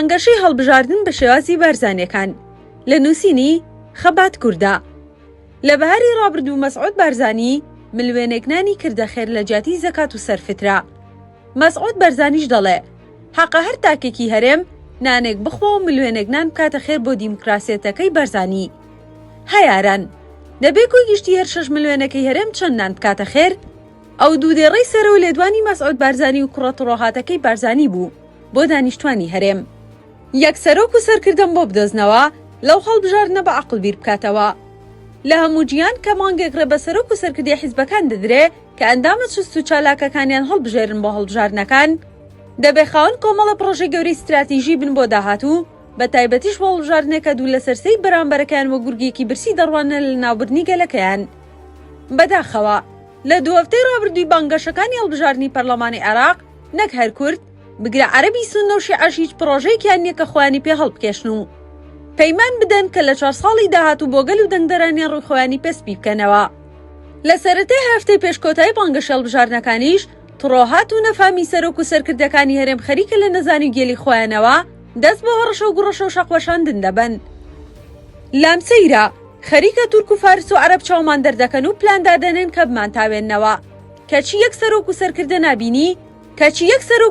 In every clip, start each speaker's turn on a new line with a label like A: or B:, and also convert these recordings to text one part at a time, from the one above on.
A: بانگەشەی هەڵبژاردن بە شێوازی بارزانیەکان لە نووسینی خەبات کووردا. لە بەهاری ڕابردوو مەسعود بارزانی ملوێنێکنانی کردە خێر لە جیاتی زەکات و سەرفترا. مەسعود بارزانیش دەڵێ حەقە هەر تاکێکی هەرێم نانێک بخۆ و ملوێنێکنان بکاتە خێر بۆ دیموکراسیەتەکەی بارزانی. هەیاران دەبێ کۆی گشتی هەر 6 ملوێنەکەی هەرێم چەندان بکاتە خێر؟ ئەو دوودێڕەی سەرەوە لێدوانی مەسعود بارزانی و کوڕەتڕۆهاتەکەی بارزانی بوو بۆ دانیشتوانی هەرێم. یەک سەرۆک و سەرکردن بۆ بدۆزنەوە لەو هەڵبژاردنە بە عەقڵ بیر بکاتەوە. لە هەموو جیان کە مانگێکڕێ بە سەرۆک و سەرکردی حیزبەکان دەدرێ کە ئەندامە چست و چالاکەکانیان هەڵبژێرن بۆ هەڵبژاردنەکان، دەبێ خاوەن کۆمەڵە پرۆژەی گەورەی استراتیژی بن بۆ داهاتوو، بە تایبەتیش بۆ هەڵبژاردنێکە دوو لە سەرسەی بەرامبەرەکەیان وە گورگێکی برسی دەڕوانە لە ناوبردنی گەلەکەیان. بەداخەوە لە دوو هەفتەی ڕابردووی بانگەشەکانی هەڵبژاردنی پەرلەمانی عێراق نەک هەر کورد بگرە عەرەبی سوننە و شیعەش هیچ پرۆژەیەکیان نییە کە خۆیانی پێ هەڵبکێشن و پەیمان بدەن کە لە 4 ساڵی داهاتوو بۆ گەل و دەنگدەرانیان ڕووخۆیانی پەسپی بکەنەوە. لە سەرەتای هەفتەی پێشکۆتایی بانگەشە هەڵبژاردنەکانیش تڕۆهات و نەفامی سەرۆک و سەرکردەکانی هەرێم خەریکە لە نەزانی و گێلی خۆیانەوە دەست بۆ هەڕەشە و گوڕەشە و شەقوەشاندن دەبن. لام سەیرە خەریکە تورک و فارس و عەرەب چاومان دەردەکەن و پلاندادەنێن کە بمان تاوێننەوە. کەچی یەک سەرۆک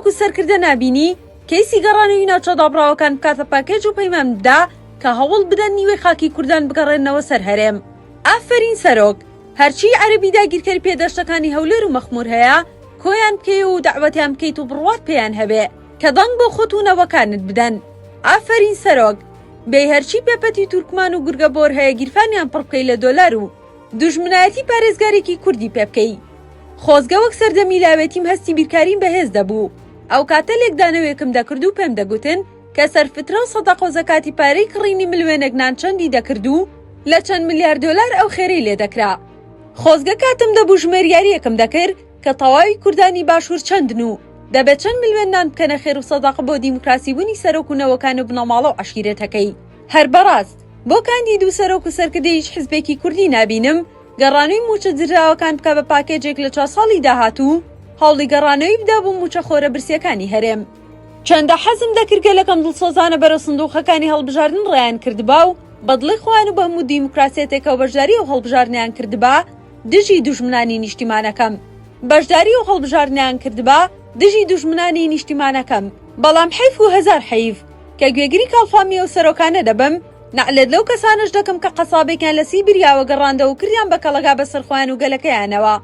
A: و سەرکردە نابینی کەیسی گەڕانەوەی ناوچە دابڕاوەکان بکاتە پاکێج و پەیمان بدا کە هەوڵ بدەن نیوەی خاکی کوردان بگەڕێنەوە سەر هەرێم. ئافەرین سەرۆک، هەرچی عەرەبی داگیرکەری پێدەشتەکانی هەولێر و مەخموور هەیە کۆیان بکەی و دەعوەتیان بکەیت و بڕوات پێیان هەبێ کە دەنگ بۆ خۆت و نەوەکانت بدەن. ئافەرین سەرۆک، بێ هەرچی پێپەتی تورکمان و گورگە بۆر هەیە گیرفانیان پڕ بکەی لە دۆلار و دوژمنایەتی پارێزگارێکی کوردی پێ بکەی. خۆزگە وەک سەردەمی لاوێتیم هەستی بیرکارین بەهێز دەبوو. ئەو کاتە لێکدانەوەیەکم دەکرد و پێم دەگوتن کە سەرفترە و سەدەقە و زەکاتی پارەی کڕینی ملوێنێکنان چەندی دەکرد و لە چەند ملیار دۆلار ئەو خێرەی لێ دەکرا. خۆزگە کاتم دەبوو ژمێریاریەکم دەکرد کە تەواوی کوردانی باشوور چەندن و دەبێت چەند ملوێنان بکەنە خێر و سەدەقە بۆ دیموکراسی بوونی سەرۆک و نەوەکان و بنەماڵە و عەشیرەتەکەی. هەر بەڕاست بۆ کاندید و سەرۆک و سەرکردەی هیچ حیزبێکی کوردی نابینم گەڕانەوەی موچە جراوەکان بکە بە پاکێجێک لە 4 ساڵی داهاتوو هەوڵی گەڕانەوەی بدا بوو موچە خۆرە برسیەکانی هەرێم. چەندە حەزم دەکرد گەلەکەم دڵسۆزانە بەرەو سندووقەکانی هەڵبژاردن ڕێیان کردبا و بەدڵی خۆیان و بە هەموو دیموکراسیەتێکە و بەشداری و هەڵبژاردنیان کردبا دژی دوژمنانی نیشتیمانەکەم. بەشداری و هەڵبژاردنیان کردبا دژی دوژمنانی نیشتیمانەکەم. بەڵام حەیف و هەزار حەیف کە گوێگری کاڵفامی و سەرۆکانە دەبم، نەعلێت لەو کەسانش دەکەم کە قەسابێکیان لە سیبریاوە گەڕاندە و کردیان بە کەڵەگا بەسەر خۆیان و گەلەکەیانەوە.